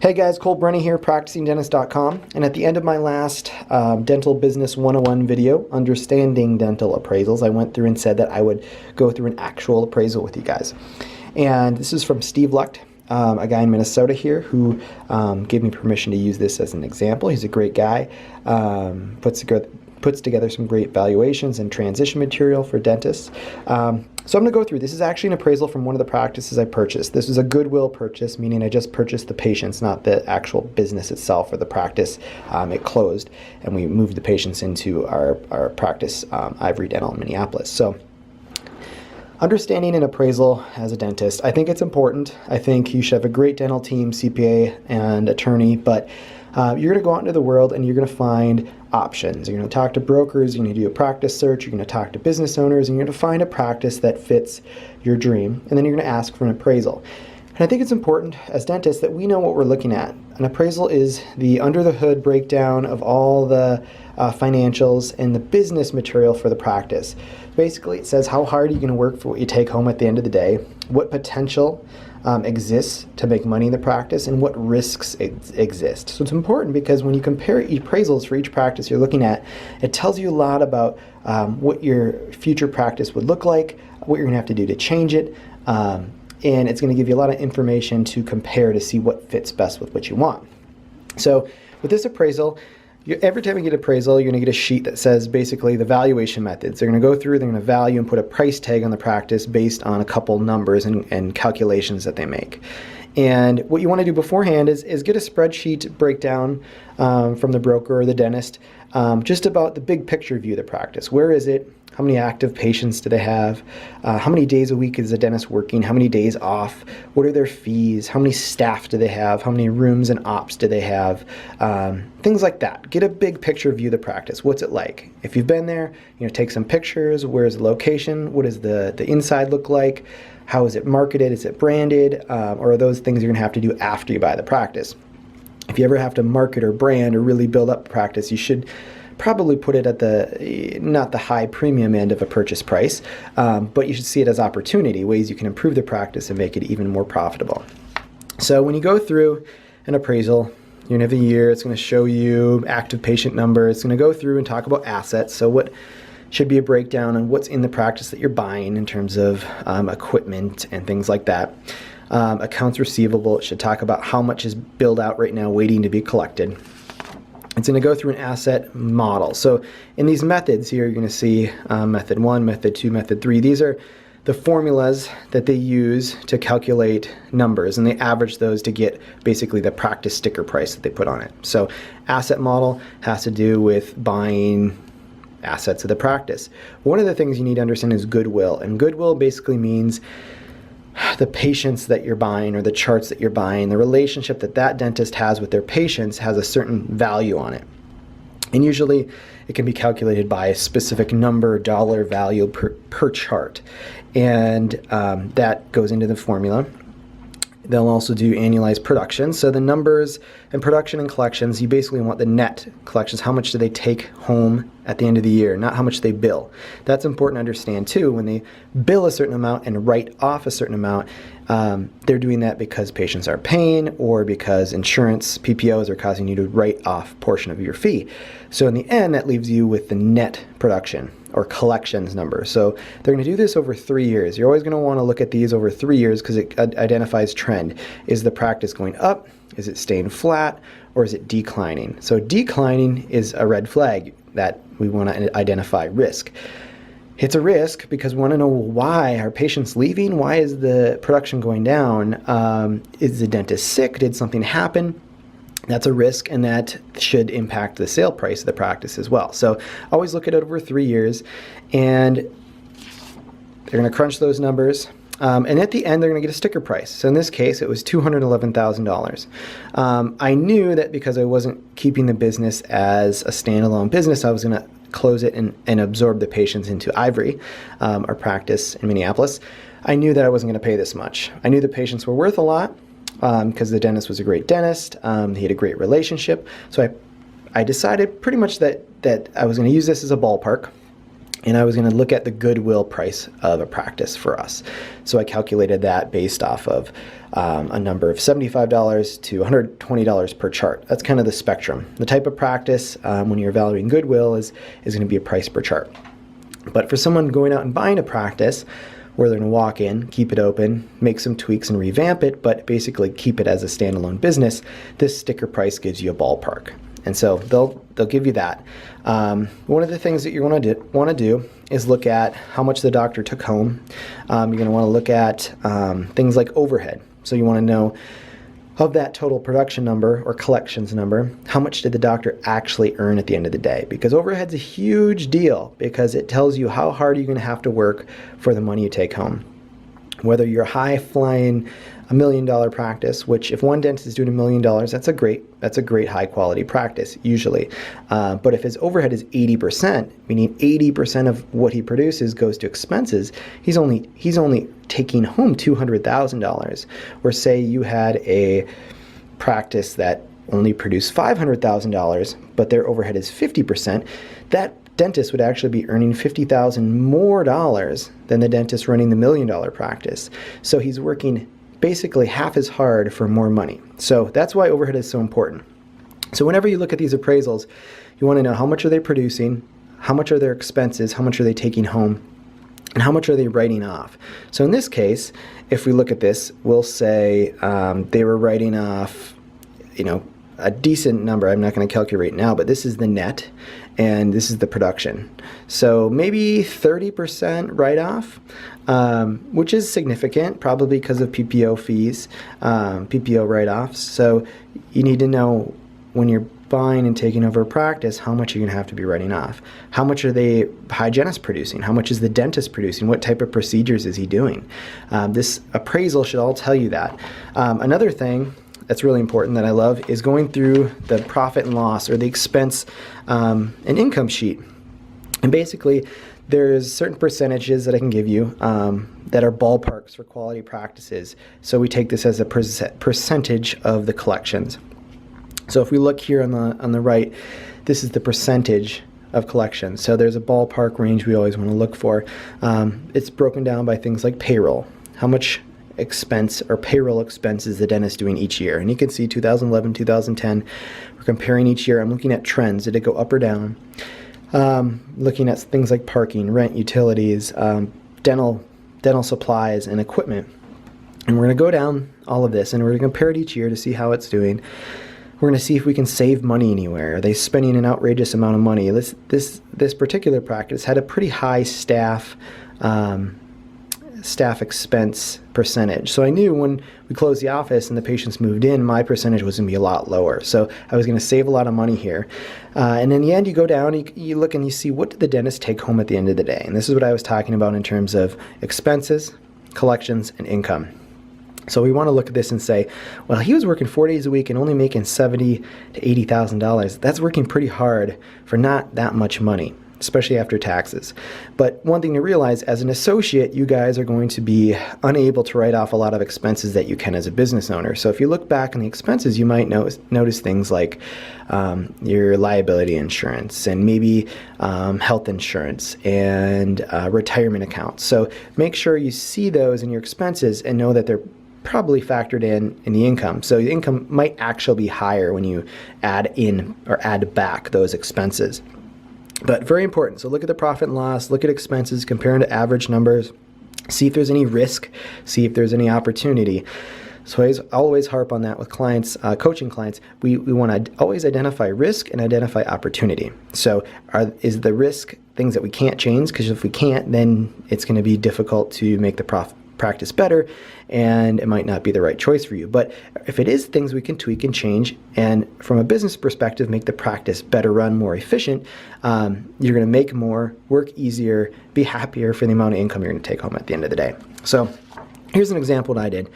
Hey guys, Cole Brenny here, practicingdentist.com, and at the end of my last Dental Business 101 video, Understanding Dental Appraisals, I went through and said that I would go through an actual appraisal with you guys. And this is from Steve Lucht, a guy in Minnesota here who gave me permission to use this as an example. He's a great guy, puts together some great valuations and transition material for dentists. So I'm going to go through. This is actually an appraisal from one of the practices I purchased. This was a goodwill purchase, meaning I just purchased the patients, not the actual business itself or the practice. It closed, and we moved the patients into our practice, Ivory Dental in Minneapolis. So understanding an appraisal as a dentist, I think it's important. I think you should have a great dental team, CPA and attorney, but you're going to go out into the world and you're going to find options. You're going to talk to brokers, you're going to do a practice search, you're going to talk to business owners, and you're going to find a practice that fits your dream, and then you're going to ask for an appraisal. And I think it's important as dentists that we know what we're looking at. An appraisal is the under-the-hood breakdown of all the financials and the business material for the practice. Basically, it says how hard are you going to work for what you take home at the end of the day, what potential exists to make money in the practice, and what risks exist. So it's important because when you compare appraisals for each practice you're looking at, it tells you a lot about what your future practice would look like, what you're going to have to do to change it, and it's going to give you a lot of information to compare to see what fits best with what you want. So with this appraisal, every time you get appraisal, you're going to get a sheet that says basically the valuation methods. They're going to go through, they're going to value and put a price tag on the practice based on a couple numbers and calculations that they make. And what you want to do beforehand is get a spreadsheet breakdown from the broker or the dentist just about the big picture view of the practice. Where is it? How many active patients do they have? How many days a week is the dentist working? How many days off? What are their fees? How many staff do they have? How many rooms and ops do they have? Things like that. Get a big picture view of the practice. What's it like? If you've been there, take some pictures. Where's the location? What does the inside look like? How is it marketed? Is it branded? Or are those things you're going to have to do after you buy the practice? If you ever have to market or brand or really build up practice, you should probably put it at not the high premium end of a purchase price, but you should see it as opportunity, ways you can improve the practice and make it even more profitable. So when you go through an appraisal, you're going to have a year, it's going to show you active patient numbers, it's going to go through and talk about assets, so what should be a breakdown on what's in the practice that you're buying in terms of equipment and things like that. Accounts receivable, it should talk about how much is billed out right now waiting to be collected. It's going to go through an asset model. So in these methods here, you're going to see method 1, method 2, method 3. These are the formulas that they use to calculate numbers, and they average those to get basically the practice sticker price that they put on it. So asset model has to do with buying assets of the practice. One of the things you need to understand is goodwill, and goodwill basically means the patients that you're buying or the charts that you're buying, the relationship that that dentist has with their patients has a certain value on it. And usually it can be calculated by a specific number, dollar value per chart. And that goes into the formula. They'll also do annualized production. So the numbers and production and collections, you basically want the net collections. How much do they take home at the end of the year, not how much they bill. That's important to understand too. When they bill a certain amount and write off a certain amount, they're doing that because patients are paying or because insurance, PPOs are causing you to write off a portion of your fee. So in the end, that leaves you with the net production or collections number. So they're going to do this over 3 years. You're always going to want to look at these over 3 years because it identifies trend. Is the practice going up? Is it staying flat? Or is it declining? So declining is a red flag that we want to identify risk. It's a risk because we want to know why are patients leaving? Why is the production going down? Is the dentist sick? Did something happen? That's a risk, and that should impact the sale price of the practice as well. So always look at it over 3 years, and they're going to crunch those numbers. And at the end, they're going to get a sticker price. So in this case, it was $211,000. I knew that because I wasn't keeping the business as a standalone business, I was going to close it and absorb the patients into Ivory, our practice in Minneapolis. I knew that I wasn't going to pay this much. I knew the patients were worth a lot because the dentist was a great dentist. He had a great relationship. So I decided pretty much that I was going to use this as a ballpark. and I was going to look at the goodwill price of a practice for us. So I calculated that based off of a number of $75 to $120 per chart. That's kind of the spectrum. The type of practice when you're valuing goodwill is going to be a price per chart. But for someone going out and buying a practice, where they're going to walk in, keep it open, make some tweaks and revamp it, but basically keep it as a standalone business, this sticker price gives you a ballpark. And so they'll give you that. One of the things that you're going to want to do is look at how much the doctor took home. You're going to want to look at things like overhead. So you want to know, of that total production number or collections number, how much did the doctor actually earn at the end of the day? Because overhead's a huge deal, because it tells you how hard you're going to have to work for the money you take home. Whether you're high-flying $1 million practice, which if one dentist is doing $1 million, that's a great high-quality practice usually. But if his overhead is 80%, meaning 80% of what he produces goes to expenses, he's only taking home $200,000. Or say you had a practice that only produced $500,000, but their overhead is 50%, that dentist would actually be earning $50,000 more than the dentist running the $1 million practice. So he's working basically half as hard for more money. So that's why overhead is so important. So whenever you look at these appraisals, you want to know how much are they producing, how much are their expenses, how much are they taking home, and how much are they writing off. So in this case, if we look at this, we'll say they were writing off, a decent number. I'm not going to calculate now, but this is the net, and this is the production. So maybe 30% write-off, which is significant, probably because of PPO fees, PPO write-offs. So you need to know when you're buying and taking over a practice, how much you're going to have to be writing off. How much are the hygienists producing? How much is the dentist producing? What type of procedures is he doing? This appraisal should all tell you that. Another thing that's really important that I love is going through the profit and loss, or the expense and income sheet. And basically, there's certain percentages that I can give you that are ballparks for quality practices. So we take this as a percentage of the collections. So if we look here on the right, this is the percentage of collections. So there's a ballpark range we always want to look for. It's broken down by things like payroll. How much expense or payroll expenses the dentist doing each year. And you can see 2011, 2010, we're comparing each year. I'm looking at trends. Did it go up or down? Looking at things like parking, rent, utilities, dental supplies, and equipment. And we're going to go down all of this, and we're going to compare it each year to see how it's doing. We're going to see if we can save money anywhere. Are they spending an outrageous amount of money? This particular practice had a pretty high staff expense percentage. So I knew when we closed the office and the patients moved in, my percentage was going to be a lot lower. So I was going to save a lot of money here. And in the end, you go down, you look and you see, what did the dentist take home at the end of the day? And this is what I was talking about in terms of expenses, collections, and income. So we want to look at this and say, well, he was working 4 days a week and only making $70,000 to $80,000. That's working pretty hard for not that much money, especially after taxes. But one thing to realize, as an associate, you guys are going to be unable to write off a lot of expenses that you can as a business owner. So if you look back on the expenses, you might notice things like your liability insurance, and maybe health insurance, and retirement accounts. So make sure you see those in your expenses and know that they're probably factored in the income. So the income might actually be higher when you add in or add back those expenses. But very important. So look at the profit and loss, look at expenses, compare them to average numbers, see if there's any risk, see if there's any opportunity. So I always harp on that with clients, coaching clients. We want to always identify risk and identify opportunity. So is the risk things that we can't change? Because if we can't, then it's going to be difficult to make the practice better, and it might not be the right choice for you. But if it is things we can tweak and change, and from a business perspective, make the practice better run, more efficient, you're going to make more, work easier, be happier for the amount of income you're going to take home at the end of the day. So here's an example that I did.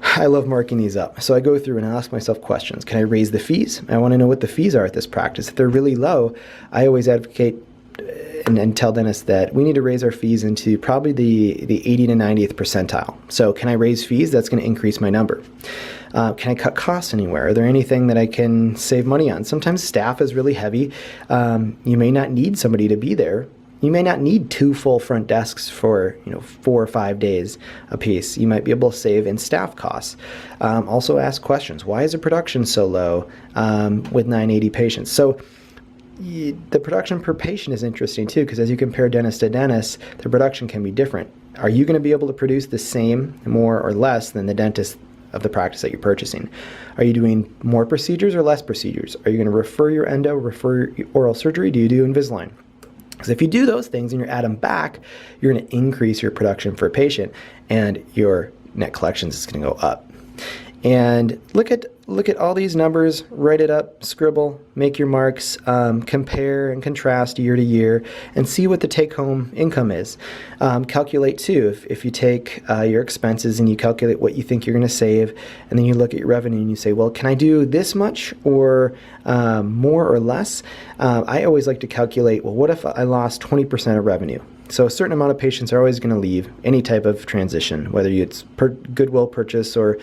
I love marking these up. So I go through and I ask myself questions. Can I raise the fees? I want to know what the fees are at this practice. If they're really low, I always advocate and tell dentists that we need to raise our fees into probably the 80 to 90th percentile. So can I raise fees? That's going to increase my number. Can I cut costs anywhere? Are there anything that I can save money on? Sometimes staff is really heavy. You may not need somebody to be there You may not need 2 full front desks for 4 or 5 days a piece. You might be able to save in staff costs. Also ask questions. Why is the production so low with 980 patients? So the production per patient is interesting too, because as you compare dentist to dentist, the production can be different. Are you going to be able to produce the same, more or less than the dentist of the practice that you're purchasing? Are you doing more procedures or less procedures? Are you going to refer your endo, refer your oral surgery? Do you do Invisalign? Because if you do those things and you add them back, you're going to increase your production for a patient, and your net collections is going to go up. And look at all these numbers, write it up, scribble, make your marks, compare and contrast year to year, and see what the take-home income is. Calculate too, if you take your expenses and you calculate what you think you're going to save, and then you look at your revenue and you say, well, can I do this much or more or less? I always like to calculate, well, what if I lost 20% of revenue? So a certain amount of patients are always going to leave any type of transition, whether it's goodwill purchase or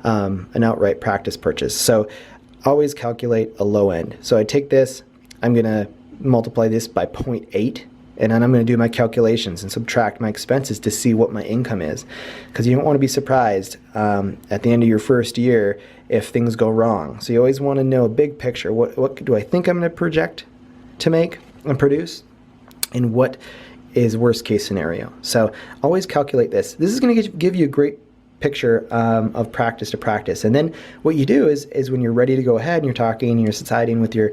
an outright practice purchase. So always calculate a low end. So I take this, I'm going to multiply this by 0.8, and then I'm going to do my calculations and subtract my expenses to see what my income is. Because you don't want to be surprised at the end of your first year if things go wrong. So you always want to know a big picture. What do I think I'm going to project to make and produce, and what is worst case scenario? So always calculate this. This is going to give you a great picture of practice to practice. And then what you do is when you're ready to go ahead and you're talking and you're deciding with your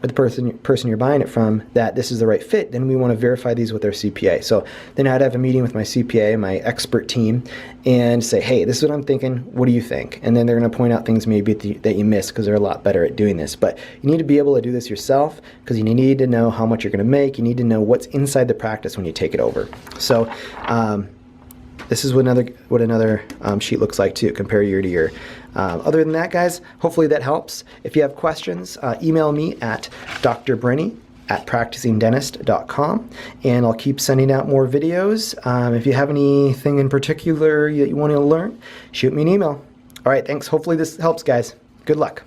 with the person you're buying it from that this is the right fit, then we want to verify these with our CPA. So then I'd have a meeting with my CPA, my expert team, and say, hey, this is what I'm thinking. What do you think? And then they're going to point out things maybe that you missed, because they're a lot better at doing this. But you need to be able to do this yourself, because you need to know how much you're going to make. You need to know what's inside the practice when you take it over. So this is what another sheet looks like too, compare year to year. Other than that, guys, hopefully that helps. If you have questions, email me at drbrenny@practicingdentist.com, and I'll keep sending out more videos. If you have anything in particular that you want to learn, shoot me an email. All right, thanks. Hopefully this helps, guys. Good luck.